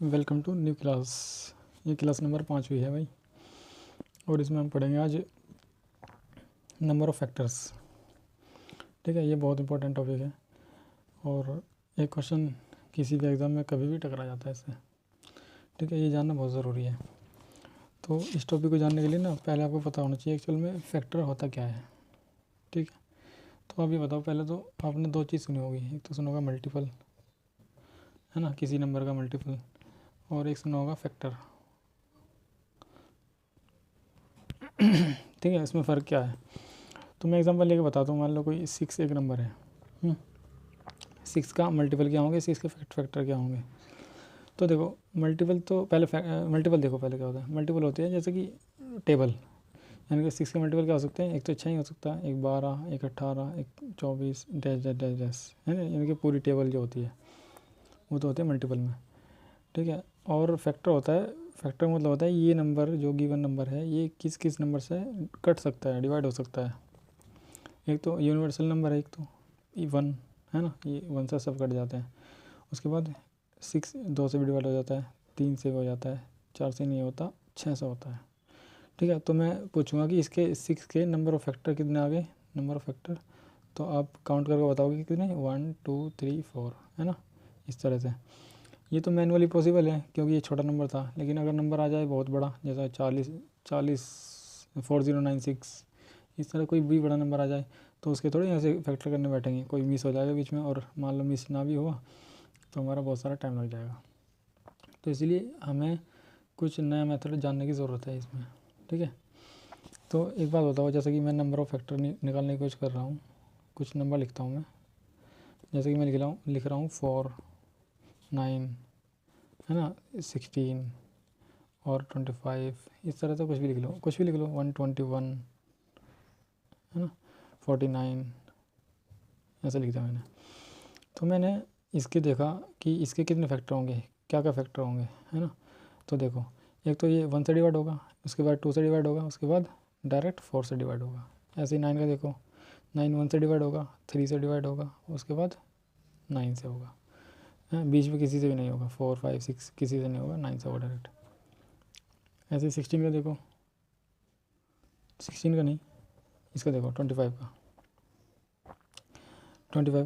Welcome to new class. ये class number 5वीं है भाई, और इसमें हम पढ़ेंगे आज नंबर ऑफ़ फैक्टर्स। ठीक है, ये बहुत इंपॉर्टेंट टॉपिक है और एक क्वेश्चन किसी भी एग्ज़ाम में कभी भी टकरा जाता है इससे। ठीक है, ये जानना बहुत ज़रूरी है। तो इस टॉपिक को जानने के लिए ना पहले आपको पता होना चाहिए एक्चुअल में फैक्टर होता क्या है। ठीक है, तो आप ये बताओ, पहले तो आपने दो चीज़ सुनी होगी। एक तो सुना होगा मल्टीपल, है ना, किसी नंबर का मल्टीपल, और एक सुना होगा फैक्टर। ठीक है, इसमें फ़र्क क्या है तो मैं एग्जांपल लेके बताता हूँ। मान लो कोई 6 एक नंबर है, 6 का मल्टीपल क्या होंगे, 6 के फैक्टर क्या होंगे। तो देखो मल्टीपल तो पहले मल्टीपल देखो पहले क्या होता है। मल्टीपल होते हैं जैसे कि टेबल, यानी कि 6 के मल्टीपल क्या हो सकते हैं। एक तो 6 ही हो सकता है, एक 12, एक 18, एक 24 डैश डैश डैश डैश, है ना, यानी कि पूरी टेबल जो होती है वो तो होते हैं मल्टीपल में। ठीक है, और फैक्टर होता है, फैक्टर मतलब होता है ये नंबर जो गिवन नंबर है ये किस किस नंबर से कट सकता है, डिवाइड हो सकता है। एक तो यूनिवर्सल नंबर है, एक तो 1 है ना, ये 1 से सब कट जाते हैं। उसके बाद 6 2 से भी डिवाइड हो जाता है, 3 से हो जाता है, 4 से नहीं होता, 6 से होता है। ठीक है, तो मैं पूछूंगा कि इसके 6 के नंबर ऑफ़ फैक्टर कितने आ गए, नंबर ऑफ़ फैक्टर। तो आप काउंट करके बताओगे कि कितने, 1 2 3 4, है ना, इस तरह से। ये तो मैनुअली पॉसिबल है क्योंकि ये छोटा नंबर था, लेकिन अगर नंबर आ जाए बहुत बड़ा, जैसा 40 4096, इस तरह कोई भी बड़ा नंबर आ जाए तो उसके थोड़े ऐसे फैक्टर करने बैठेंगे, कोई मिस हो जाएगा बीच में, और मान लो मिस ना भी हुआ तो हमारा बहुत सारा टाइम लग जाएगा। तो इसलिए हमें कुछ नया मेथड जानने की ज़रूरत है इसमें। ठीक है, तो एक बात बताओ, जैसे कि मैं नंबर ऑफ़ फैक्टर निकालने की कोशिश कर रहा हूँ, कुछ नंबर लिखता हूँ मैं, जैसे कि मैं लिख रहा हूँ 4 9, है ना, 16 और 25, इस तरह से कुछ भी लिख लो, 121, है ना, 49, ऐसा लिख दिया मैंने। तो मैंने इसके देखा कि इसके कितने फैक्टर होंगे, क्या क्या फैक्टर होंगे, है ना। तो देखो, एक तो ये 1 से डिवाइड होगा, उसके बाद 2 से डिवाइड होगा, उसके बाद डायरेक्ट 4 से डिवाइड होगा। ऐसे ही 9 का देखो, 9 1 से डिवाइड होगा, 3 से डिवाइड होगा, उसके बाद 9 से होगा, है, बीच में किसी से भी नहीं होगा, 4 5 6 किसी से नहीं होगा, 9 से होगा डायरेक्ट। ऐसे 16 का देखो, 16 का नहीं, इसका देखो 25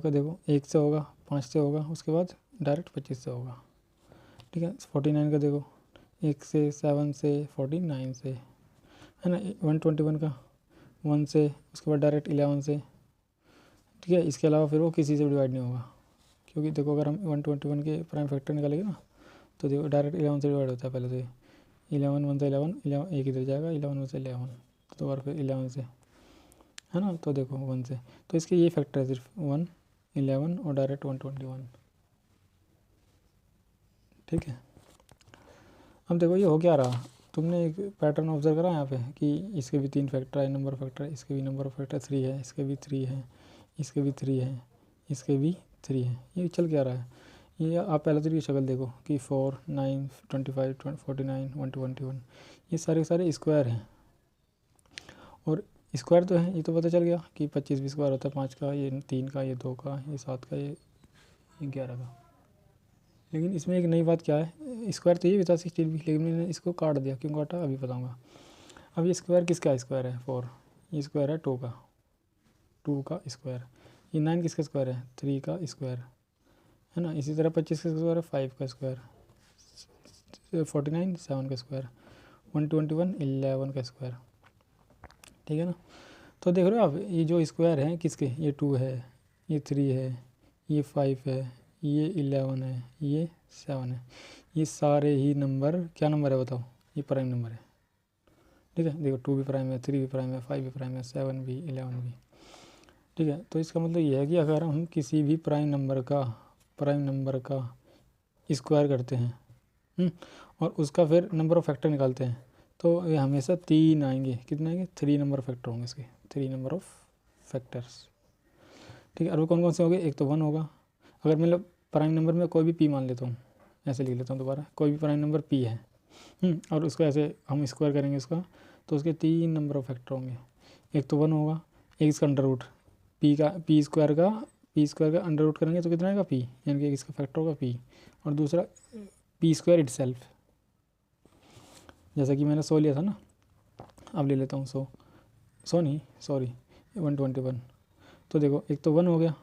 का देखो, 1 से होगा, 5 से होगा, उसके बाद डायरेक्ट 25 से होगा। ठीक है, 49 का देखो, 1 से 7 से 49 से, है ना, 121 का 1 से, उसके बाद डायरेक्ट 11 से। ठीक है, इसके अलावा फिर वो किसी से डिवाइड नहीं होगा, क्योंकि देखो अगर हम 121 के प्राइम फैक्टर निकालेंगे ना तो देखो डायरेक्ट 11 से डिवाइड होता है पहले से। 11 1 से 11 एक इधर जाएगा, 11 1 से 11, तो और फिर 11 से, है ना। तो देखो 1 से, तो इसके ये फैक्टर है सिर्फ 1 11 और डायरेक्ट 121। ठीक है, अब देखो ये हो क्या रहा, तुमने एक पैटर्न ऑब्जर्व करा यहाँ पे कि इसके भी 3 फैक्टर है, नंबर फैक्टर, इसके भी नंबर फैक्टर 3 है, इसके भी 3 है, इसके भी 3 है, इसके भी 3 है। ये चल क्या रहा है, ये आप पहले तो ये शक्ल देखो कि 4 9 25 49 121, ये सारे स्क्वायर हैं। और स्क्वायर तो है, ये तो पता चल गया कि 25 भी स्क्वायर होता है, 5 का, ये 3 का, ये 2 का, ये 7 का, ये 11 का। लेकिन इसमें एक नई बात क्या है, स्क्वायर तो ये भी था 16 भी, लेकिन मैंने इसको काट दिया, क्यों काटा अभी बताऊँगा। अब ये स्क्वायर किसका स्क्वायर है, 4, ये स्क्वायर है 2 का स्क्वायर। ये 9 किसका स्क्वायर है, 3 का स्क्वायर, है ना। इसी तरह 25 का स्क्वायर है 5 का स्क्वायर, 49 7 का स्क्वायर, 121 11 का स्क्वायर। ठीक है ना। तो देख रहे हो आप, ये जो स्क्वायर हैं किसके, ये 2 है, ये 3 है, ये 5 है, ये 11 है, ये 7 है। ये सारे ही नंबर क्या नंबर है बताओ, ये प्राइम नंबर है। ठीक है, देखो 2 भी प्राइम है, 3 भी प्राइम है, 5 भी प्राइम है, 7 भी, 11 भी। ठीक है, तो इसका मतलब ये है कि अगर हम किसी भी प्राइम नंबर का स्क्वायर करते हैं और उसका फिर नंबर ऑफ़ फैक्टर निकालते हैं, तो ये हमेशा 3 आएंगे। कितने आएंगे, 3 नंबर फैक्टर होंगे इसके, 3 नंबर ऑफ़ फैक्टर्स। ठीक है, और वो कौन कौन से होंगे, एक तो 1 होगा, अगर मतलब प्राइम नंबर में कोई भी पी मान लेता हूँ, ऐसे लिख लेता हूँ दोबारा, कोई भी प्राइम नंबर पी है, और उसको ऐसे हम स्क्वायर करेंगे इसका, तो उसके 3 नंबर ऑफ़ फैक्टर होंगे। एक तो 1 होगा, एक इसका अंडर रूट, पी स्क्वायर का अंडर रूट करेंगे तो कितना आएगा पी, यानी कि इसका फैक्टर होगा पी। और दूसरा पी स्क्वायर इट सेल्फ, जैसा कि मैंने 100 लिया था ना, अब ले लेता हूँ 100 नहीं सॉरी 121। तो देखो एक तो 1 हो गया,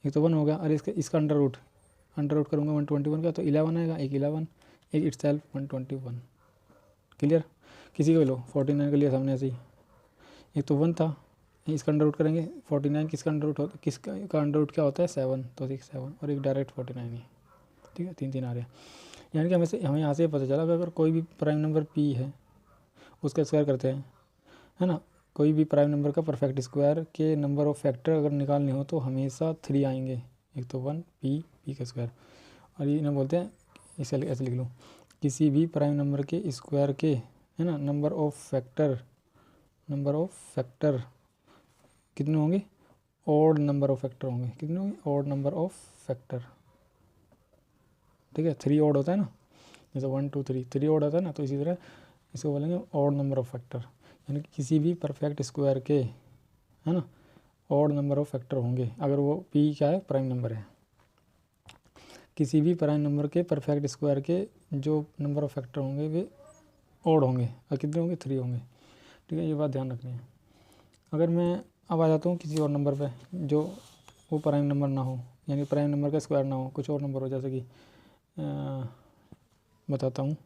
एक तो 1 हो गया, अरे इसका अंडर रूट करूँगा 121 का, तो 11 आएगा, एक 11, एक इट सेल्फ 121। क्लियर। किसी को भी लो, 49 का लिया सामने ऐसे ही, एक तो 1 था, इसका अंडर रूट करेंगे 49, किसका अंडर रूट होता है, किसका अंडर रूट क्या होता है 7, तो 7 और एक डायरेक्ट 49 ही, ठीक है, 3 आ रहे हैं। यानी कि हमें यहाँ से पता चला कि अगर कोई भी प्राइम नंबर p है उसका स्क्वायर करते हैं, है ना, कोई भी प्राइम नंबर का परफेक्ट स्क्वायर के नंबर ऑफ फैक्टर अगर निकालने हो तो हमेशा 3 आएंगे, एक तो 1 p का स्क्वायर, और ये ना बोलते हैं, इसे ऐसे लिख लो, किसी भी प्राइम नंबर के स्क्वायर के, है ना, नंबर ऑफ फैक्टर कितने होंगे, ऑड नंबर ऑफ फैक्टर होंगे, कितने होंगे, ऑड नंबर ऑफ फैक्टर, ठीक है, 3 ऑड होता है ना, जैसे 1 2 3 ऑड होता है ना, तो इसी तरह इसको बोलेंगे ऑड नंबर ऑफ फैक्टर, यानी कि किसी भी परफेक्ट स्क्वायर के, है ना, ऑड नंबर ऑफ फैक्टर होंगे अगर वो p क्या है, प्राइम नंबर है। किसी भी प्राइम नंबर के परफेक्ट स्क्वायर के जो नंबर ऑफ फैक्टर होंगे वे ऑड होंगे, और कितने होंगे, 3 होंगे, ठीक है, ये बात ध्यान रखनी है। अगर मैं अब आ जाता हूँ किसी और नंबर पे जो वो प्राइम नंबर ना हो, यानी प्राइम नंबर का स्क्वायर ना हो, कुछ और नंबर हो, जैसे कि बताता हूँ,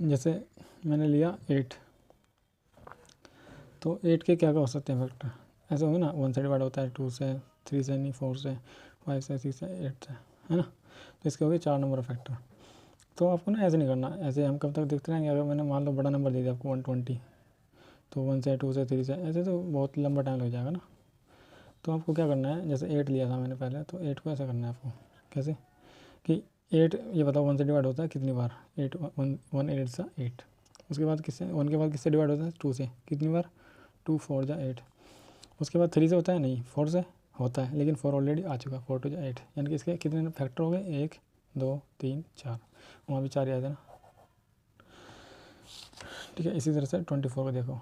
जैसे मैंने लिया 8, तो 8 के क्या क्या हो सकते हैं फैक्टर, ऐसे होंगे ना, 1 से डिवाइड होता है, 2 से, 3 से नहीं, 4 से, 5 से, 6 से, 8 से, है ना, तो इसके हो गए 4 नंबर ऑफ फैक्टर। तो आपको ना ऐसे नहीं करना, ऐसे हम कब तक देखते रहेंगे, अगर मैंने मान लो बड़ा नंबर दे दिया आपको 120, तो 1 से, 2 से, 3 से, ऐसे तो बहुत लंबा टाइम लग जाएगा ना। तो आपको क्या करना है, जैसे 8 लिया था मैंने पहले, तो 8 को ऐसा करना है आपको, कैसे कि 8 ये बताओ 1 से डिवाइड होता है कितनी बार, 8 1 8 सा 8, उसके बाद किससे, 1 के बाद किससे डिवाइड होता है, 2 से, कितनी बार, 2 4 जा 8, उसके बाद 3 से होता है नहीं, 4 से होता है, लेकिन 4 ऑलरेडी आ चुका, 4 2 जा 8, यानी कि इसके कितने फैक्टर हो गए, 1 2 3 4, वहाँ भी 4 आए थे ना, ठीक है। इसी तरह से 24 को देखो,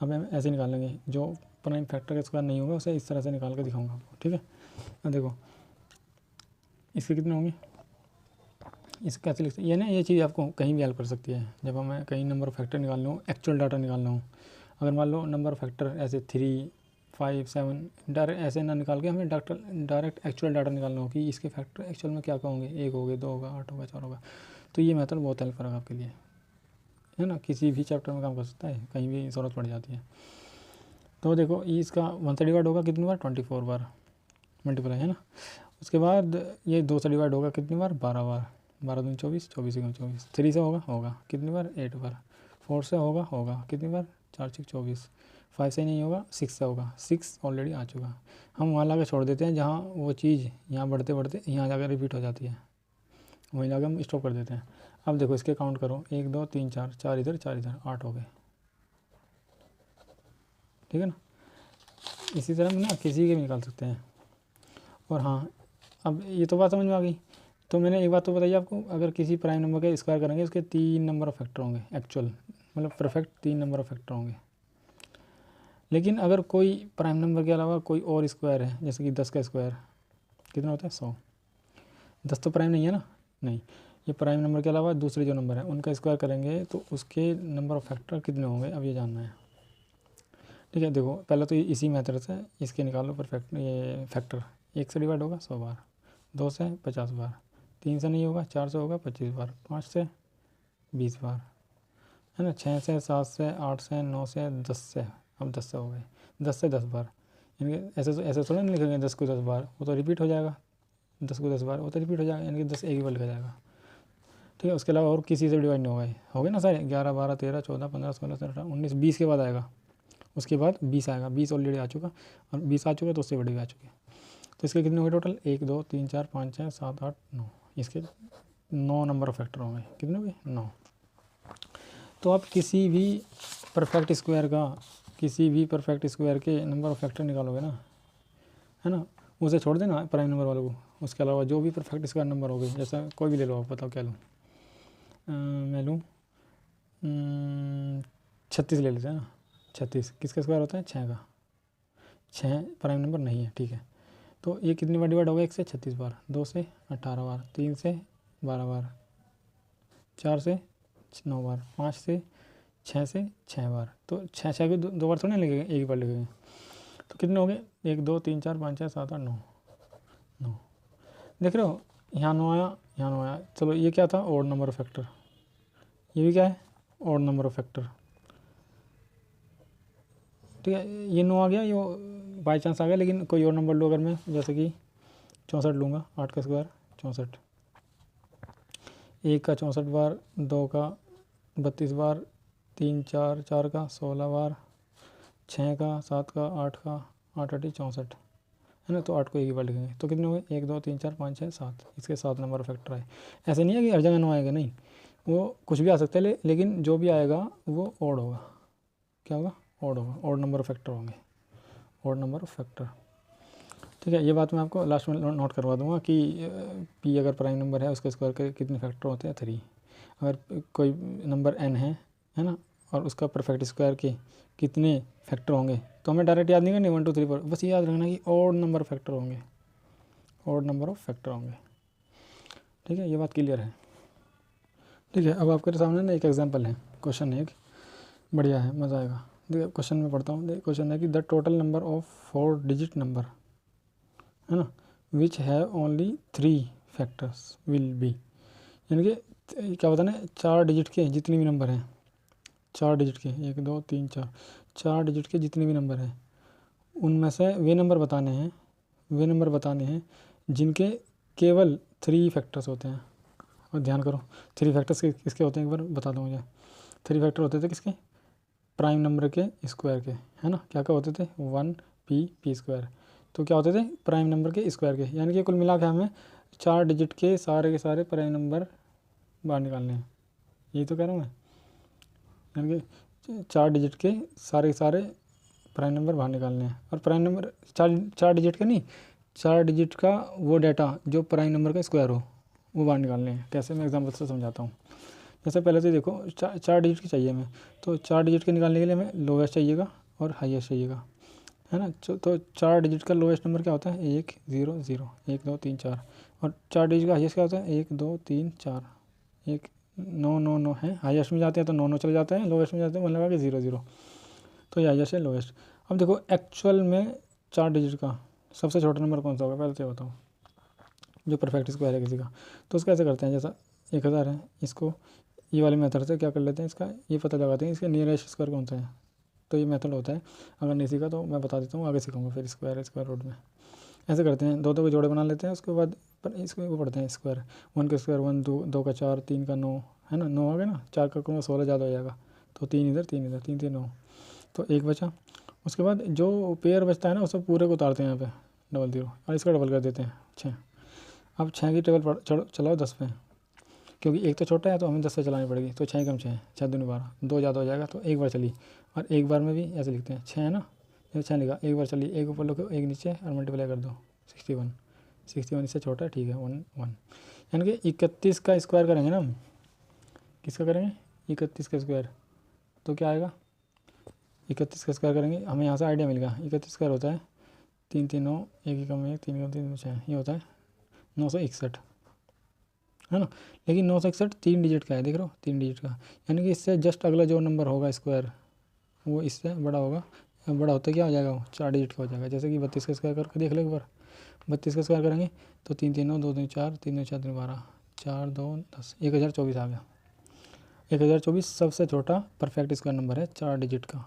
अब हम ऐसे निकाल लेंगे, जो प्राइम फैक्टर का स्क्वायर नहीं होगा उसे इस तरह से निकाल के दिखाऊंगा आपको, ठीक है। अब देखो इसके कितने होंगे, इस कैसे लिखते हैं, ये ना, ये चीज़ आपको कहीं भी हेल्प कर सकती है, जब हमें कहीं नंबर ऑफ फैक्टर निकालना हो, एक्चुअल डाटा निकालना हो। अगर मान लो नंबर ऑफ फैक्टर ऐसे 3 5 7 डायरेक्ट ऐसे ना निकाल के हमें डायरेक्ट एक्चुअल डाटा निकालना हो कि इसके फैक्टर एक्चुअल में क्या क्या होंगे, 1 हो गए, 2 होगा, 8 होगा, 4 होगा, तो ये मेथड बहुत हेल्प करेगा आपके लिए, है ना, किसी भी चैप्टर में काम कर सकता है, कहीं भी ज़रूरत पड़ जाती है। तो देखो ये इसका 1 से डिवाइड होगा कितनी बार, 24 बार मल्टीप्लाई, है ना। उसके बाद ये 2 से डिवाइड होगा कितनी बार, 12 बार, 12 दूनी 24, 24 दूनी 24, 3 से होगा कितनी बार, 8 बार, 4 से होगा कितनी बार, 4 6 24, 5 से नहीं होगा, 6 से होगा, 6 ऑलरेडी आ चुका, हम वहाँ ला छोड़ देते हैं जहाँ वो चीज़ यहाँ बढ़ते बढ़ते यहाँ जाकर रिपीट हो जाती है, वहीं जाकर हम स्टॉप कर देते हैं। अब देखो इसके काउंट करो, 1 2 3 4, 4 इधर 4 इधर, 8 हो गए, ठीक है ना। इसी तरह हम ना किसी के भी निकाल सकते हैं। और हाँ, अब ये तो बात समझ में आ गई। तो मैंने एक बात तो बताइए आपको, अगर किसी प्राइम नंबर का स्क्वायर करेंगे उसके 3 नंबर ऑफ फैक्टर होंगे, एक्चुअल मतलब परफेक्ट 3 नंबर ऑफ फैक्टर होंगे। लेकिन अगर कोई प्राइम नंबर के अलावा कोई और स्क्वायर है, जैसे कि 10 का स्क्वायर कितना होता है, 100, 10 तो प्राइम नहीं है ना, नहीं, ये प्राइम नंबर के अलावा दूसरे जो नंबर है उनका स्क्वायर करेंगे तो उसके नंबर ऑफ फैक्टर कितने होंगे, अब ये जानना है, ठीक है। देखो पहले तो इसी मेथड से इसके निकालो परफेक्ट, ये फैक्टर 1 से डिवाइड होगा 100 बार, 2 से 50 बार, 3 से नहीं होगा, 4 से होगा 25 बार, 5 से 20 बार, है ना, 6 से 7 से 8 से 9 से 10 से, अब 10 से हो गए, 10 से 10 बार, यानी कि ऐसे थोड़ा नहीं लिखेंगे 10 को 10 बार, वो तो रिपीट हो जाएगा, 10 को 10 बार वो तो रिपीट हो जाएगा, यानी कि 10 एक ही बार लिखा जाएगा, ठीक है। उसके अलावा और किसी से डिवाइड नहीं होगा, हो गए ना सारे, 11 12 13 14 15 16 17 19 20 के बाद आएगा, उसके बाद 20 आएगा, 20 ऑलरेडी आ चुका, और 20 आ चुका तो उससे बड़े भी आ चुके। तो इसके कितने हो गए टोटल, 1 2 3 4 5 6 7 8 9, इसके 9 नंबर ऑफ फैक्टर होंगे, कितने हो गए 9। तो आप किसी भी परफेक्ट स्क्वायर के नंबर ऑफ फैक्टर निकालोगे ना, है ना, उसे छोड़ देना प्राइम नंबर वालों को, उसके अलावा जो भी परफेक्ट स्क्वायर नंबर हो गए, जैसा कोई भी ले लो, आप बताओ क्या लूँ, मैं लूँ 36 ले लेते हैं ना, 36 किसका स्क्वायर होता है, 6 का, 6 प्राइम नंबर नहीं है, ठीक है। तो ये कितनी बार डिवाइड होगा, 1 से 36 बार, 2 से 18 बार, 3 से 12 बार, 4 से 9 बार, 5 से 6 बार। तो 6 के दो बार थोड़ी ना लिखेंगे, एक ही बार लिखेंगे। तो कितने हो गए, 1 2 3 4 5 6 7 8 9 9। देख रहे हो, यहाँ 9 आया, यहाँ 9 आया। चलो ये क्या था, ऑड नंबर ऑफ फैक्टर, ये भी क्या है, ऑड नंबर ऑफ फैक्टर। ठीक है, ये 9 आ गया, ये बाई चांस आ गया, लेकिन कोई और नंबर लो अगर मैं, जैसे कि 64 लूँगा, 8 का स्क्वायर 64, 1 का 64 बार, 2 का 32 बार, 3 4 4 का 16 बार, 6 का 7 का 8 का 8 8 64 है ना। तो 8 को एक ही बार लिखेंगे। तो कितने हो गए, 1 2 3 4 5 6 7, इसके 7 नंबर फैक्टर आए। ऐसे नहीं है कि हर जगह 9 आएगा, नहीं, वो कुछ भी आ सकता है, लेकिन जो भी आएगा वो ऑड होगा। क्या होगा, ऑड होगा, ऑड नंबर ऑफ फैक्टर होंगे, ऑड नंबर ऑफ फैक्टर। ठीक है, ये बात मैं आपको लास्ट में नोट करवा दूंगा कि पी अगर प्राइम नंबर है उसके स्क्वायर के कितने फैक्टर होते हैं, 3। अगर कोई नंबर n है ना, और उसका परफेक्ट स्क्वायर के कितने फैक्टर होंगे, तो हमें डायरेक्ट याद नहीं करनी 1 2 3 4, बस ये याद रखना कि ऑड नंबर फैक्टर होंगे, ऑड नंबर ऑफ फैक्टर होंगे। ठीक है, ये बात क्लियर है। ठीक है, अब आपके सामने ना एक एग्जांपल है, क्वेश्चन है एक, बढ़िया है, मज़ा आएगा। देखिए क्वेश्चन में पढ़ता हूँ। क्वेश्चन है कि the total number of 4 digit number, है ना, which have only 3 factors will be, यानी कि क्या बताना है, 4 डिजिट के जितने भी नंबर हैं, 4 डिजिट के, 1 2 3 4, 4 डिजिट के जितने भी नंबर हैं, उनमें से वे नंबर बताने हैं जिनके केवल 3 फैक्टर्स होते हैं। और ध्यान करो, 3 फैक्टर्स किसके होते हैं, एक बार बता दो मुझे। 3 फैक्टर होते थे किसके, प्राइम नंबर के स्क्वायर के, है ना। क्या क्या होते थे, 1 पी स्क्वायर। तो क्या होते थे, प्राइम नंबर के स्क्वायर के, यानी कि कुल मिला के हमें 4 डिजिट के सारे प्राइम नंबर बाहर निकालने हैं। यही तो कह रहा हूँ मैं, यानी कि 4 डिजिट के सारे प्राइम नंबर बाहर निकालने हैं। और प्राइम नंबर 4 डिजिट का नहीं, 4 डिजिट का वो डाटा जो प्राइम नंबर का स्क्वायर हो, वो बाहर निकालने हैं। कैसे, मैं एग्जांपल से समझाता हूँ। जैसे पहले तो देखो, 4 डिजिट की चाहिए हमें, तो 4 डिजिट के निकालने के लिए हमें लोवेस्ट चाहिएगा और हाईएस्ट चाहिएगा, है ना। तो 4 डिजिट का लोवेस्ट नंबर क्या होता है, 1 0 0 1 2 3 4, और 4 डिजिट का हाईएस्ट क्या होता है, 1 2 3 4 1 9 9 9 है। हाईएस्ट में जाते हैं तो 9 9 चले जाते हैं, लोवेस्ट में जाते हैं 1 लगा के 0 0, तो ये हाईएस्ट है लोवेस्ट। अब देखो एक्चुअल में 4 डिजिट का सबसे छोटा नंबर कौन सा होगा, पहले तो बताओ, जो परफेक्ट स्क्वायर है किसी का। तो उसको कैसे करते हैं, जैसा 1000 है, इसको ये वाले मेथड से क्या कर लेते हैं, इसका ये पता लगाते हैं इसके नियरेस्ट स्क्वायर कौन सा है। तो ये मेथड होता है, अगर नहीं सीखा तो मैं बता देता हूँ, आगे सीखूंगा फिर स्क्वायर रूट में। ऐसे करते हैं, 2 2 के जोड़े बना लेते हैं, उसके बाद इसको वो पढ़ते हैं स्क्वायर, 1 का स्क्वायर 1, 2 का 4, 3 का 9, है ना, 9 आ गया ना, 4 का 16 ज़्यादा हो जाएगा, तो 3 इधर 3 इधर, 3 3 9, तो 1 बचा। उसके बाद जो पेयर बचता है ना, उसको पूरे को उतारते हैं यहाँ पे डबल 0, और इसका डबल कर देते हैं 6। अब 6 की टेबल चलाओ 10 पे, क्योंकि एक तो छोटा है तो हमें 10 से चलानी पड़ेगी, तो 6 कम 6, 6 दूनी 12, 2 ज़्यादा हो जाएगा, तो एक बार चली। और एक बार में भी ऐसे लिखते हैं 6 है ना, ये 6 लिखा, एक बार चली, एक ऊपर लिखो एक नीचे और मल्टीप्लाई कर दो, 61 61 इससे छोटा है, ठीक है, 1 1, यानी कि 31 का स्क्वायर करेंगे ना हम, किसका करेंगे, 31 का स्क्वायर, तो क्या आएगा, 31 का स्क्वायर करेंगे, हमें यहाँ से आइडिया मिल गया। 31 स्क्वायर होता है 3 3 9, 1 ही कम 1, 3 कम 3 6, ये होता है 961, है ना। लेकिन 961 3 डिजिट का है, देख रहे हो, 3 डिजिट का, यानी कि इससे जस्ट अगला जो नंबर होगा स्क्वायर वो इससे बड़ा होगा। बड़ा होता क्या हो जाएगा, वो 4 डिजिट का हो जाएगा। जैसे कि 32 का स्क्वायर करके देख लो एक बार, 32 का स्क्वायर करेंगे तो 3 3 9 2 2 4 3 2 4 3 12 4 2 10, 1024 आ गया। 1024 सबसे छोटा परफेक्ट स्क्वायर नंबर है 4 डिजिट का,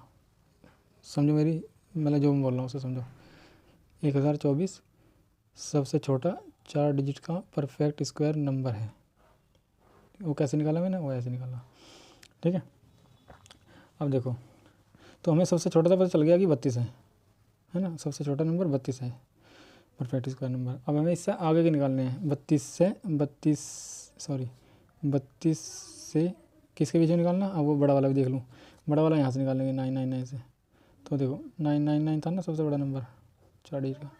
समझो मेरी, मतलब जो मैं बोल रहा हूँ उसे समझो। 1024 सबसे छोटा 4 डिजिट का परफेक्ट स्क्वायर नंबर है। वो कैसे निकाला मैंने, वो ऐसे निकाला, ठीक है। अब देखो, तो हमें सबसे छोटा सा पता चल गया कि 32 है ना, सबसे छोटा नंबर 32 है परफेक्ट स्क्वायर नंबर। अब हमें इससे आगे के निकालने हैं, 32 से किसके बीच में निकालना। अब वो बड़ा वाला भी देख लूँ, बड़ा वाला यहाँ से निकालेंगे 999 से, तो देखो 999 था ना सबसे बड़ा नंबर 4 डिजिट का।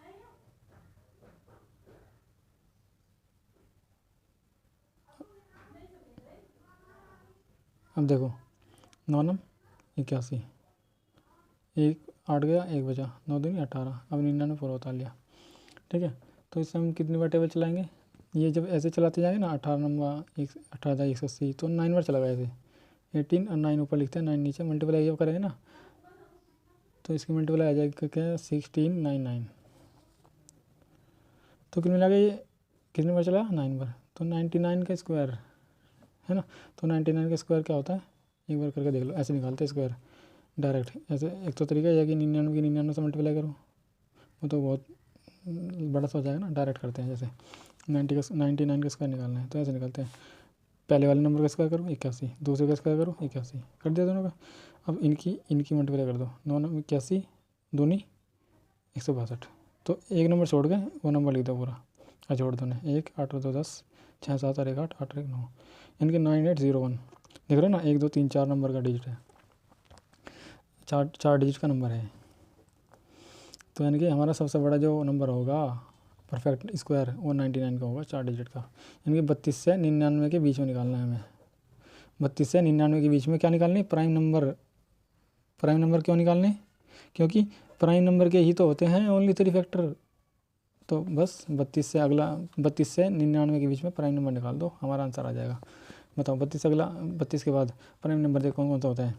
अब देखो 9 9 81, 1 8 गया, 1 बचा, 9 दूनी 18, अब 99 पूरा उतार लिया। ठीक है। तो इससे हम कितनी बार टेबल चलाएंगे, ये जब ऐसे चलाते जाएंगे ना 18 नंबर 18,180 तो 9 बार चला गया ऐसे, 18 और 9 ऊपर लिखते हैं, 9 नीचे, मल्टीप्लाई जब करेंगे ना तो इसकी मल्टीप्लाई आ जाएगी क्या 1699। तो कितने मिला ये कितनी बार चला 9 बार, तो 99 का स्क्वायर है ना। तो 99 का स्क्वायर क्या होता है एक बार करके देख लो, ऐसे निकालते हैं स्क्वायर डायरेक्ट। ऐसे एक तो तरीका है कि 99 की 99 से मल्टीप्लाई करो, वो तो बहुत बड़ा सा हो जाएगा ना। डायरेक्ट करते हैं, जैसे 99 का स्क्वायर निकालना है तो ऐसे निकालते हैं, पहले वाले नंबर का स्क्वायर करो 81, दूसरे का स्क्वायर करो 81, कर दिया दोनों का। अब इनकी मल्टीप्लाई कर दो, 9 81 दूनी 162। तो एक नंबर छोड़ के वो नंबर लिख दो पूरा, और जोड़ दो ना, 1 8 और 2 10, 6 7 और 1 8 8 और 1 9, इनके 9801। देख रहे हो ना, 1 2 3 4 नंबर का डिजिट है, चार डिजिट का नंबर है। तो यानी कि हमारा सबसे बड़ा जो नंबर होगा परफेक्ट स्क्वायर वो 99 का होगा, 4 डिजिट का। यानी कि 32 से 99 के बीच में निकालना है हमें। 32 से 99 के बीच में क्या निकालनी, प्राइम नंबर। प्राइम नंबर क्यों निकालने, क्योंकि प्राइम नंबर के ही तो होते हैं ओनली 3 फैक्टर। तो बस 32 से 99 के बीच में प्राइम नंबर निकाल दो, हमारा आंसर आ जाएगा। बताओ 32 के बाद प्राइम नंबर देखो कौन कौन सा होता है।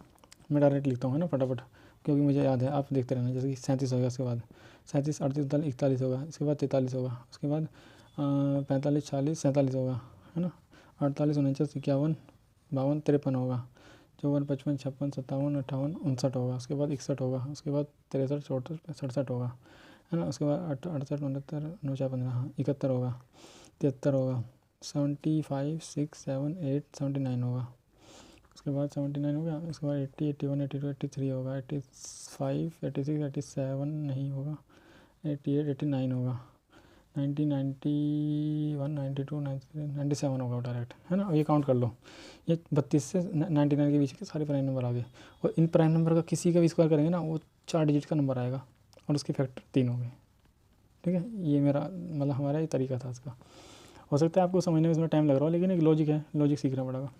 मैं डायरेक्ट लिखता हूँ है ना फटाफट, क्योंकि मुझे याद है, आप देखते रहना। जैसे कि 37 होगा, उसके बाद 37 38 41 होगा, इसके बाद 43 होगा, उसके बाद 45 46 47 होगा है ना, 48 49 51 52 53 होगा, 54 55 56 57 58 59 होगा, उसके बाद 61 होगा, उसके बाद 63 64 67 होगा है ना, उसके बाद 68 69 49 15 71 होगा, 73 होगा, 75 6 7 8 79 होगा, उसके बाद 79 हो गया, उसके बाद 80 81 82 83 होगा, 85 86 87 नहीं होगा, 88 89 होगा, 90 91 92 93 97 होगा डायरेक्ट है ना। ये काउंट कर लो, ये 32 से 99 के बीच के सारे प्राइम नंबर आ गए। और इन प्राइम नंबर का किसी का भी स्क्वायर करेंगे ना वो 4 डिजिट का नंबर आएगा, और उसके फैक्टर 3 हो गए। ठीक है, ये मेरा मतलब हमारा ये तरीका था इसका। हो सकता है आपको समझने में इसमें टाइम लग रहा हो, लेकिन एक लॉजिक है, लॉजिक सीखना पड़ेगा।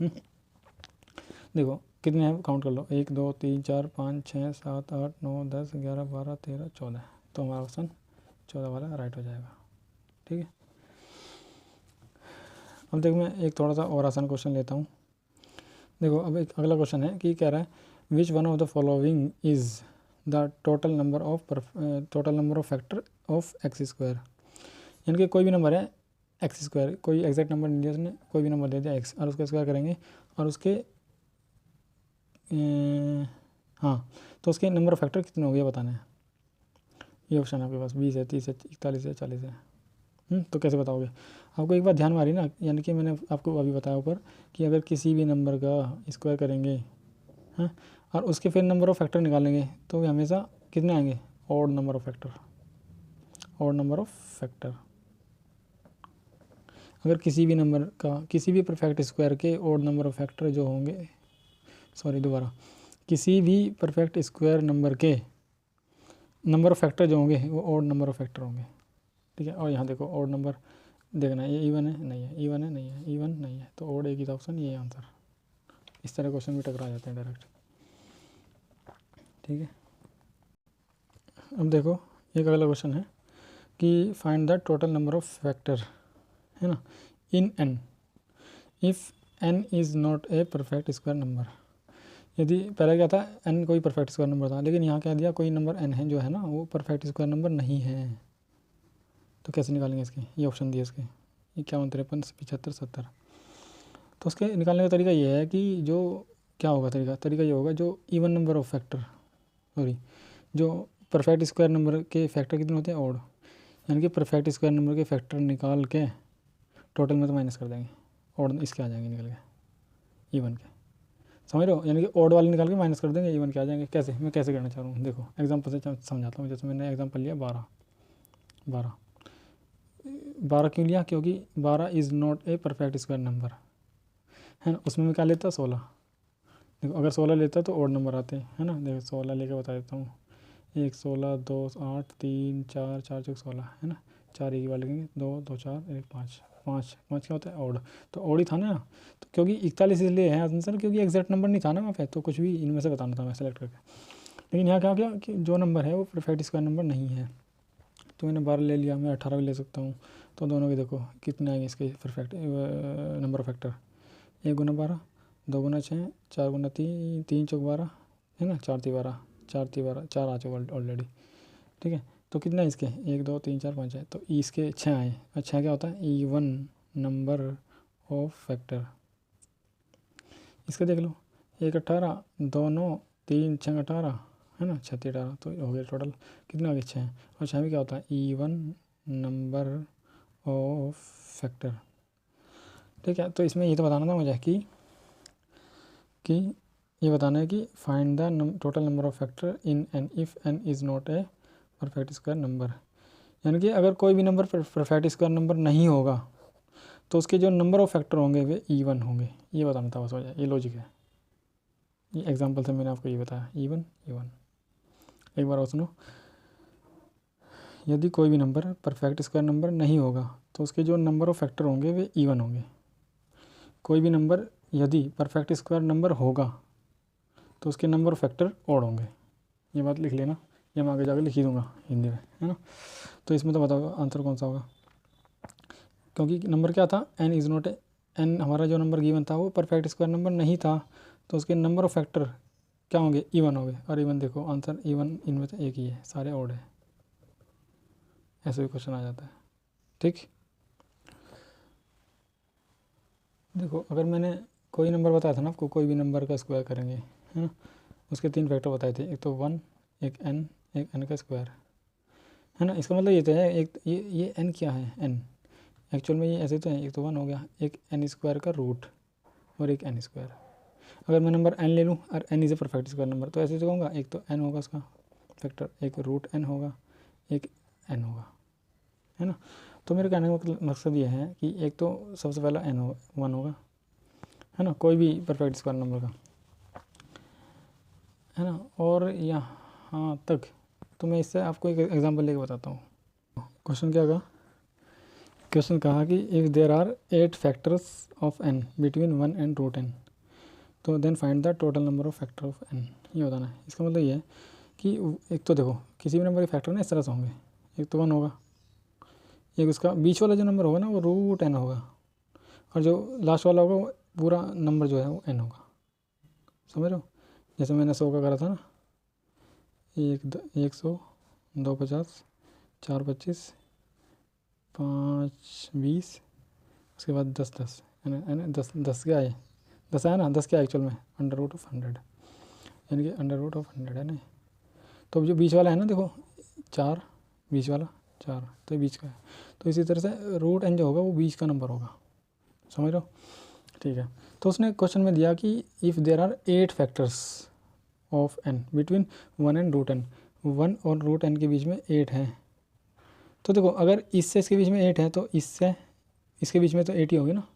देखो कितने हैं काउंट कर लो, 1 2 3 4 5 6 7 8 9 10 11 12 13 14। तो हमारा ऑप्शन 14 वाला राइट हो जाएगा। ठीक है, अब देखो मैं एक थोड़ा सा और आसान क्वेश्चन लेता हूँ। देखो अब एक अगला क्वेश्चन है कि कह रहा है which one of the following is the total number of factor of x square. यानी कि कोई भी नंबर है एक्स स्क्वायर, कोई एग्जैक्ट नंबर नहीं दिया उसने, कोई भी नंबर दे दिया एक्स, और उसका स्क्वायर करेंगे और उसके हाँ, तो उसके नंबर ऑफ फैक्टर कितने हो गए बताना है। ये ऑप्शन है आपके पास, 20 है 30 है 41 है 40 है। तो कैसे बताओगे, आपको एक बात ध्यान में आ रही ना, यानी कि मैंने आपको अभी बताया ऊपर कि अगर किसी भी नंबर का स्क्वायर करेंगे हैं और उसके फिर नंबर ऑफ फैक्टर निकालेंगे तो वे हमेशा कितने आएंगे, odd number of factor, odd number of factor. अगर किसी भी नंबर का किसी भी परफेक्ट स्क्वायर के ऑड नंबर ऑफ फैक्टर जो होंगे, दोबारा, किसी भी परफेक्ट स्क्वायर नंबर के नंबर ऑफ फैक्टर जो होंगे वो ऑड नंबर ऑफ फैक्टर होंगे। ठीक है, और यहाँ देखो ऑड नंबर देखना है, ये इवन है नहीं है, इवन है नहीं है, इवन नहीं है, तो ऑड एक ही था ऑप्शन, ये आंसर। इस तरह क्वेश्चन भी टकरा जाते हैं डायरेक्ट। ठीक है, अब देखो एक अगला क्वेश्चन है कि find the total number of factor है ना in n if n is not a perfect square number. यदि पहले क्या था, एन कोई परफेक्ट स्क्वायर नंबर था, लेकिन यहाँ कह दिया कोई नंबर एन है जो है ना वो परफेक्ट स्क्वायर नंबर नहीं है। तो कैसे निकालेंगे इसके, ये ऑप्शन दिए इसके 51 53 75 70। तो उसके निकालने का तरीका ये है कि जो क्या होगा तरीका ये होगा, जो इवन नंबर ऑफ फैक्टर जो परफेक्ट स्क्वायर नंबर के फैक्टर कितने होते हैं, ऑड, यानी कि परफेक्ट स्क्वायर नंबर के फैक्टर निकाल के टोटल में तो माइनस कर देंगे, ऑड इसके आ जाएंगे निकल के इवन के, समझ रहे हो। यानी कि ऑड वाले निकाल के माइनस कर देंगे, इवन के आ जाएंगे। कैसे, मैं कैसे करना चाह रहा हूँ देखो एग्जांपल से समझाता हूँ। जैसे मैंने एग्जांपल लिया 12 क्यों लिया, क्योंकि 12 is not a perfect square number है ना। उसमें मैं क्या लेता 16, देखो अगर 16 लेता तो ऑड नंबर आते हैं है ना। देखो 16 लेके बता देता हूँ, 1 16 2 8 3 4 4 चौक 16 है ना, 4 एक बार लगेंगे, 2 2 4 1 5 5 5 क्या होता है ऑड, तो ऑड ही था ना। तो क्योंकि 41 इसलिए है आंसर क्योंकि एग्जैक्ट नंबर नहीं था ना वहाँ पे, तो कुछ भी इनमें से बताना था मैं सेलेक्ट करके। लेकिन यहाँ क्या कि जो नंबर है वो परफेक्ट स्क्वायर नंबर नहीं है, तो मैंने 12 ले लिया, मैं 18 भी ले सकता हूँ। तो दोनों के देखो कितने आएंगे इसके परफेक्ट नंबर ऑफ फैक्टर, 1 गुना 12, 2 गुना 6, 4 गुना 3, 3 चौक 12 है ना, 4 ती 12, 4 ती 12, 4 आ चुका ऑलरेडी। ठीक है, तो कितना है इसके 1 2 3 4 5 है, तो इसके 6 आए। अच्छा क्या होता है इवन नंबर ऑफ फैक्टर। इसका देख लो 1 18, 2 9, 3 6 18 है ना, 6 18, तो हो गया टोटल कितना आ गया 6। और 6 में क्या होता है इवन नंबर ऑफ फैक्टर। ठीक है, तो इसमें ये तो बताना था मुझे कि ये बताना है कि find the total number of factor in n if n is not a perfect square number. यानी कि अगर कोई भी नंबर परफेक्ट स्क्वायर नंबर नहीं होगा तो उसके जो नंबर ऑफ फैक्टर होंगे वे इवन होंगे। ये बताना था बस हो जाए, ये लॉजिक है। ये एग्जांपल से मैंने आपको ये बताया इवन इवन। एक बार और सुनो, यदि कोई भी नंबर परफेक्ट स्क्वायर नंबर नहीं होगा तो उसके जो नंबर ऑफ फैक्टर होंगे वे इवन होंगे। कोई भी नंबर यदि परफेक्ट स्क्वायर नंबर होगा तो उसके नंबर ऑफ फैक्टर ऑड होंगे। ये बात लिख लेना, ये मैं आगे जाकर लिख ही दूँगा हिंदी में, है ना। तो इसमें तो बताओ आंसर कौन सा होगा, क्योंकि नंबर क्या था एन इज़ नॉट एन, हमारा जो नंबर गिवन था वो परफेक्ट स्क्वायर नंबर नहीं था, तो उसके नंबर ऑफ फैक्टर क्या होंगे इवन होंगे। और इवन देखो आंसर इवन इनमें से एक ही है, सारे ऑड है। ऐसे भी क्वेश्चन आ जाता है। ठीक, देखो अगर मैंने कोई नंबर बताया था ना आपको, कोई भी नंबर का स्क्वायर करेंगे है ना, उसके 3 फैक्टर बताए थे, एक तो 1, एक n का स्क्वायर है ना। इसका मतलब ये तो है एक ये n क्या है n, एक्चुअल में ये ऐसे तो है, एक तो 1 हो गया, एक n स्क्वायर का रूट और एक n स्क्वायर। अगर मैं नंबर n ले लूँ और n is a perfect square number तो ऐसे तो होगा, एक तो n होगा उसका फैक्टर, एक रूट n होगा, एक n होगा, है ना। तो मेरे कहने का मकसद ये है कि एक तो सबसे पहला n हो 1 होगा, है ना, कोई भी परफेक्ट स्क्वायर नंबर का, है ना। और यहाँ तक तो मैं इससे आपको एक एग्जांपल लेके बताता हूँ। क्वेश्चन क्या कहा, क्वेश्चन कहा कि if there are 8 factors of n between 1 and root n तो then find the total number of factor of n। ये बताना है। इसका मतलब ये है कि एक तो देखो किसी भी नंबर के फैक्टर ना इस तरह से होंगे, एक तो 1 होगा, एक उसका बीच वाला जो नंबर होगा ना वो रूट n होगा, और जो लास्ट वाला होगा वो पूरा नंबर जो है वो n होगा। समझ रहे हो, जैसे मैंने 100 का करा था ना, 100, 2 50, 4 25, 5 20, उसके बाद 10 10 है ना, 10 10 क्या है, 10 आया ना, 10 क्या है एक्चुअल में अंडर रूट ऑफ 100, यानी कि अंडर रूट ऑफ 100 है ना। तो जो बीच वाला है ना देखो 4, बीच वाला 4 तो ये बीच का है, तो इसी तरह से रूट n जो होगा वो बीच का नंबर होगा। समझ रहे हो, ठीक है। तो उसने क्वेश्चन में दिया कि if there are 8 factors of n between 1 and root n, 1 और रूट n के बीच में 8 हैं। तो देखो अगर इससे इसके बीच में 8 है तो इससे इसके बीच में तो 8 ही होगी ना,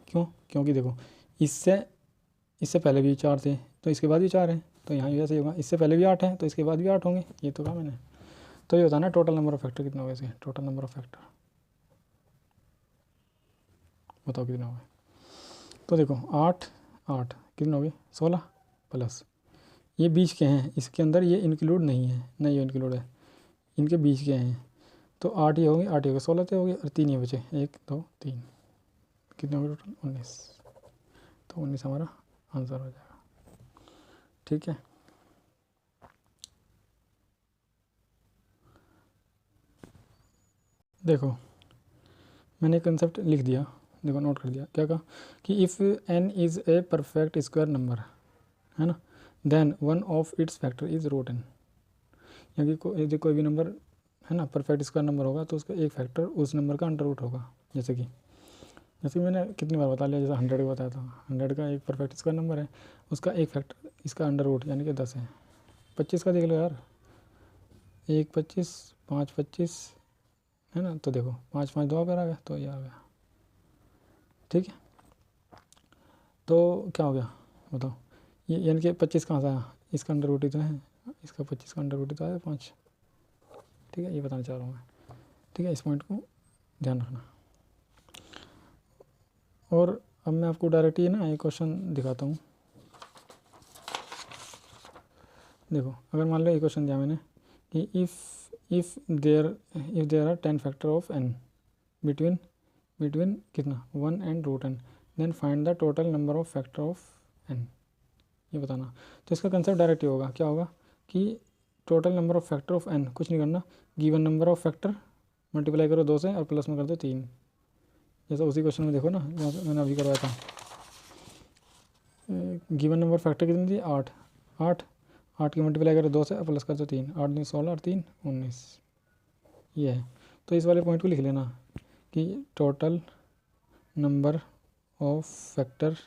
क्यों, क्योंकि देखो इससे पहले भी 4 थे तो इसके बाद भी 4 हैं, तो यहाँ भी वैसे ही होगा, इससे पहले भी 8 हैं तो इसके बाद भी 8 होंगे, ये तो कहा मैंने। तो ये होता है ना टोटल नंबर ऑफ फैक्टर कितना होगा इसके, टोटल नंबर ऑफ फैक्टर बताओ कितना होगा। तो देखो 8 8 कितने हो गए 16 प्लस ये बीच के हैं, इसके अंदर ये इंक्लूड नहीं है, नहीं ये इंक्लूड है, इनके बीच के हैं, तो 8 ही होंगे, 8 ही होगा, 16 तो हो गए और 3 ही बचे, 1 2 3, कितने हो गए टोटल 19। तो 19 हमारा आंसर हो जाएगा। ठीक है, देखो मैंने कंसेप्ट लिख दिया, देखो नोट कर दिया, क्या कहा कि if n is a perfect square number है ना, then one of its factor is root n। यदि कोई भी नंबर है ना परफेक्ट स्क्वायर नंबर होगा तो उसका एक फैक्टर उस नंबर का अंडर रूट होगा। जैसे मैंने कितनी बार बता लिया, जैसे 100 का बताया था, 100 का एक परफेक्ट स्क्वायर नंबर है, उसका एक फैक्टर इसका अंडर रूट यानी कि 10 है। 25 का देख लो यार, 1 25, 5 25 है ना, तो देखो 5 5 2 पर आ गया तो ये आ गया। ठीक है, तो क्या हो गया बताओ, ये यानी कि 25 कहाँ से आया, इसका अंडर रूट ही तो है, इसका 25 का अंडर रूट ही तो आया 5। ठीक है, ये बताना चाह रहा हूँ मैं। ठीक है, इस पॉइंट को ध्यान रखना। और अब मैं आपको डायरेक्ट ये ना एक क्वेश्चन दिखाता हूँ। देखो अगर मान लो एक क्वेश्चन दिया मैंने कि if there are 10 factor of n between कितना 1 and root n, then find the total number of factor of n, ये बताना। तो इसका कंसेप्ट डायरेक्ट ही होगा, क्या होगा कि total number of factor of n, कुछ नहीं करना, given number of factor multiply करो 2 से और प्लस में कर दो 3, जैसा उसी क्वेश्चन में देखो ना जहाँ मैंने अभी करवाया था। गिवन नंबर फैक्टर कितनी थी 8, 8 की मल्टीप्लाई करो 2 से और प्लस कर दो 3, 8 दूनी 16 और 3 19, ये है। तो इस वाले पॉइंट को लिख लेना कि total number of factor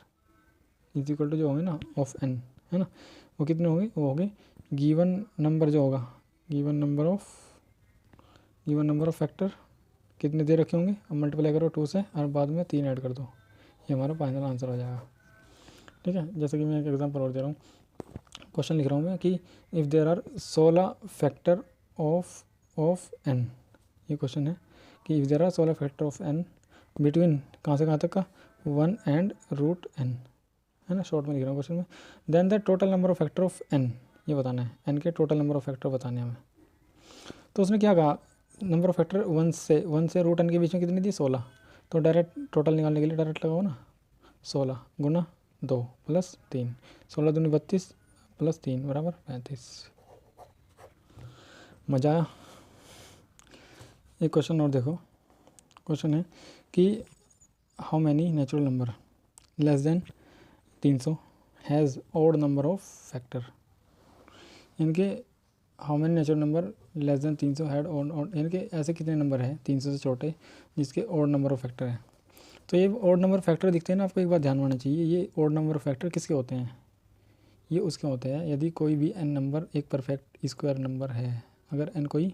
is equal to जो होंगे ना ऑफ n, है ना, वो कितने होंगे, वो होंगे गिवन नंबर जो होगा, गिवन नंबर ऑफ फैक्टर कितने दे रखे होंगे, अब मल्टीप्लाई करो 2 से और बाद में 3 ऐड कर दो, ये हमारा फाइनल आंसर हो जाएगा। ठीक है, जैसे कि मैं एक एग्जांपल और दे रहा हूँ, क्वेश्चन लिख रहा हूँ मैं कि if there are 16 factor of n, ये क्वेश्चन है कि if there are 16 factor of n between कहाँ से कहाँ तक का 1 एंड रूट n, है ना, शॉर्ट में लिख रहा हूँ क्वेश्चन में, then the total number of factor of n, ये बताना है, n के टोटल नंबर ऑफ फैक्टर बताने हैं हमें। तो उसने क्या कहा, नंबर ऑफ फैक्टर 1 से रूट n के बीच में कितनी थी 16, तो डायरेक्ट टोटल निकालने के लिए डायरेक्ट लगाओ ना, 16 गुना 2 प्लस 3, 16 दूनी 32 प्लस 3 बराबर 35। मज़ा आया। एक क्वेश्चन और देखो, क्वेश्चन है कि how many natural number less than 300 has odd number of factor, इनके how many natural number less than 300 had odd, इनके ऐसे कितने नंबर हैं 300 से छोटे जिसके ऑड नंबर ऑफ फैक्टर है। तो ये ऑड नंबर फैक्टर दिखते हैं ना, आपको एक बात ध्यान होना चाहिए, ये ऑड नंबर फैक्टर किसके होते हैं, ये उसके होते हैं यदि कोई भी n नंबर एक परफेक्ट स्क्वायर नंबर है, अगर n कोई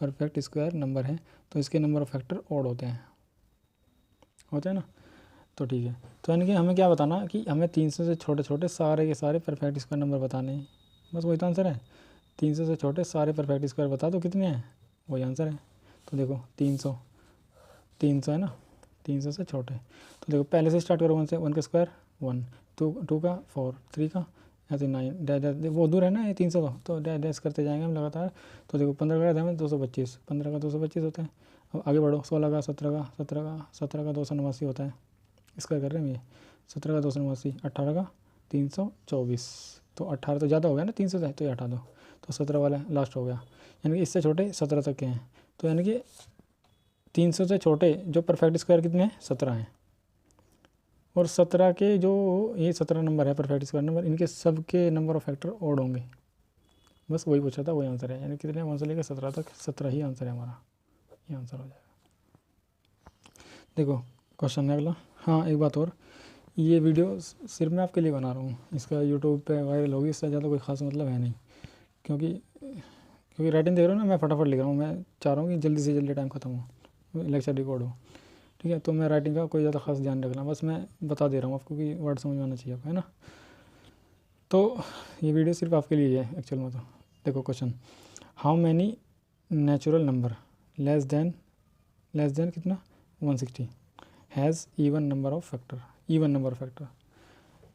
परफेक्ट स्क्वायर नंबर है तो इसके नंबर ऑफ फैक्टर ऑड होते हैं ना। तो ठीक है, तो यानी कि हमें क्या बताना कि हमें 300 से छोटे छोटे सारे के सारे परफेक्ट स्क्वायर नंबर बताने हैं, बस वही तो आंसर है। 300 से छोटे सारे परफेक्ट स्क्वायर बता दो कितने हैं, वही आंसर है। तो देखो 300 है ना, 300 से छोटे, तो देखो पहले से स्टार्ट करो 1 से, 1 का स्क्वायर 1, 2 का 4, 3 का ऐसे 9, डैश वो दूर है ना ये 300 का, तो डैश करते जाएंगे हम लगातार। तो देखो 15 का हमें 225, 15 का 225 होता है। अब आगे बढ़ो 16 का 17 का 289 होता है, इसका कर रहे हैं ये 17 का 289, 18 का 324, तो 18 तो ज़्यादा हो गया ना 300 से, तो ये हटा दो, तो 17 वाला लास्ट हो गया, यानी कि इससे छोटे 17 तक के हैं। तो यानी कि 300 से छोटे जो परफेक्ट स्क्वायर कितने हैं 17 हैं, और 17 के जो ये 17 नंबर है परफेक्ट स्क्वायर नंबर, इनके सब के नंबर ऑफ फैक्टर ऑड होंगे, बस वही पूछा था, वही आंसर है। यानी कितने 1 से लेकर 17 तक, 17 ही आंसर है हमारा, ये आंसर हो जाएगा। देखो क्वेश्चन है अगला। हाँ एक बात और, ये वीडियो सिर्फ मैं आपके लिए बना रहा हूँ, इसका यूट्यूब पे वायरल होगी, इससे ज़्यादा कोई ख़ास मतलब है नहीं, क्योंकि राइटिंग देख रहे हो ना, मैं फटाफट लिख रहा हूँ, मैं चाह रहा हूँ कि जल्दी से जल्दी टाइम ख़त्म हो, लेक्चर रिकॉर्ड हो, ठीक है। तो मैं राइटिंग का कोई ज़्यादा खास ध्यान रखना, बस मैं बता दे रहा हूँ आपको कि वर्ड समझ में आना चाहिए आपको, है ना। तो ये वीडियो सिर्फ आपके लिए है एक्चुअल में। तो देखो question, how many natural number less then कितना 160 has even number of factor.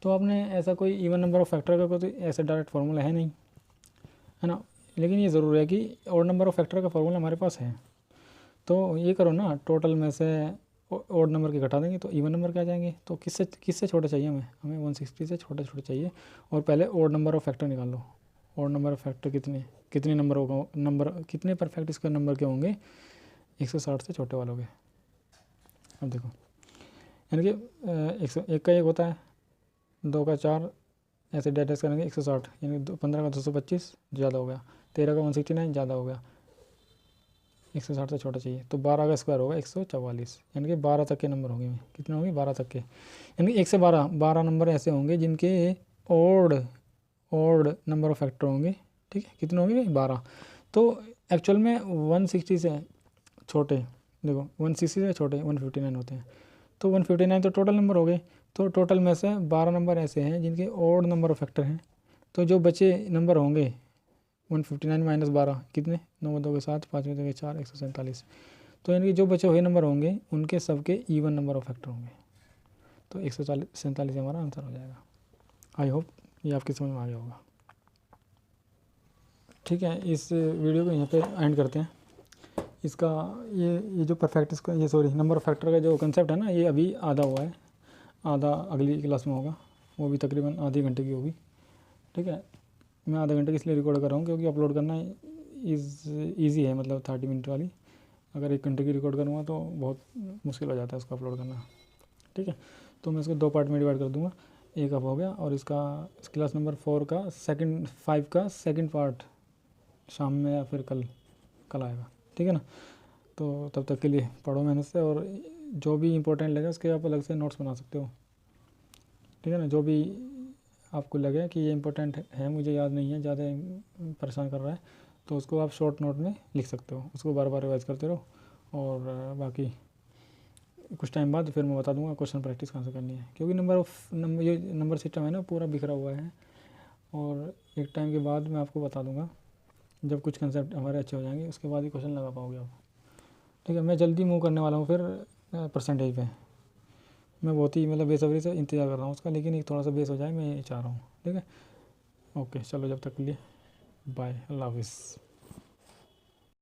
तो आपने ऐसा कोई इवन नंबर ऑफ फैक्टर का कोई ऐसा डायरेक्ट फार्मूला है नहीं, है ना, लेकिन ये ज़रूर है कि ऑड नंबर ऑफ फैक्टर का फार्मूला हमारे पास है। तो ये करो ना, टोटल में से ऑड नंबर के घटा देंगे तो इवन नंबर क्या आ जाएंगे। तो किससे छोटे चाहिए हमें 160 से छोटे चाहिए, और पहले ऑड नंबर ऑफ फैक्टर निकाल लो। ऑड नंबर ऑफ फैक्टर कितने नंबर होगा, कितने परफेक्ट स्क्वायर नंबर के होंगे 160 से छोटे वालों के। अब देखो यानी कि 101 का 1 होता है, 2 का 4, ऐसे डैश करेंगे 160, यानी 15 का 225 ज़्यादा हो गया, 13 का 169 ज़्यादा हो गया, 160 से छोटा चाहिए। तो 12 का स्क्वायर होगा 144, यानी कि 12 तक के नंबर होंगे, कितने होंगे 12 तक के, यानी कि 1 से 12 नंबर ऐसे होंगे जिनके ऑड नंबर ऑफ फैक्टर होंगे, ठीक है। कितने होंगे 12। तो एक्चुअल में 160 से छोटे, देखो 160 से छोटे 159 होते हैं, तो 159 तो टोटल नंबर हो गए। तो टोटल में से 12 नंबर ऐसे हैं जिनके ऑड नंबर ऑफ फैक्टर हैं, तो जो बचे नंबर होंगे 159 माइनस 12 कितने, 9 2 के 7, 5 2 के 4, 147। तो यानी कि जो बचे हुए नंबर होंगे उनके सबके इवन नंबर ऑफ फैक्टर होंगे, तो 147 हमारा आंसर हो जाएगा। आई होप ये आपकी समझ में आ गया होगा। ठीक है, इस वीडियो को यहाँ पे एंड करते हैं। इसका ये जो परफेक्ट इसका ये सॉरी नंबर ऑफ फैक्टर का जो कंसेप्ट है ना, ये अभी आधा हुआ है, आधा अगली क्लास में होगा, वो भी तकरीबन आधे घंटे की होगी। ठीक है, मैं आधे घंटे की इसलिए रिकॉर्ड कर रहा हूँ क्योंकि अपलोड करना ईजी है, मतलब 30 मिनट वाली। अगर 1 घंटे की रिकॉर्ड करूँगा तो बहुत मुश्किल हो जाता है उसको अपलोड करना। ठीक है, तो मैं इसको 2 पार्ट में डिवाइड कर दूँगा, एक अब हो गया, और इसका इस क्लास नंबर 5 का सेकंड पार्ट शाम में या फिर कल आएगा। ठीक है ना, तो तब तक के लिए पढ़ो मेहनत से, और जो भी इंपॉर्टेंट लगे उसके आप अलग से नोट्स बना सकते हो। ठीक है ना, जो भी आपको लगे कि ये इंपॉर्टेंट है, मुझे याद नहीं है, ज़्यादा परेशान कर रहा है, तो उसको आप शॉर्ट नोट में लिख सकते हो, उसको बार बार रिवाइज करते रहो। और बाकी कुछ टाइम बाद फिर मैं बता दूंगा क्वेश्चन प्रैक्टिस कहाँ से करनी है, क्योंकि ये नंबर सिस्टम है ना पूरा बिखरा हुआ है। और एक टाइम के बाद मैं आपको बता दूंगा, जब कुछ कंसेप्ट हमारे अच्छे हो जाएंगे उसके बाद ही क्वेश्चन लगा पाओगे आप। ठीक है, मैं जल्दी मूव करने वाला हूँ फिर परसेंटेज पे। मैं बहुत ही मतलब बेसब्री से इंतज़ार कर रहा हूँ उसका, लेकिन एक थोड़ा सा बेस हो जाए मैं ये चाह रहा हूँ। ठीक है, ओके, चलो जब तक के लिए बाय, अल्लाह हाफिज़।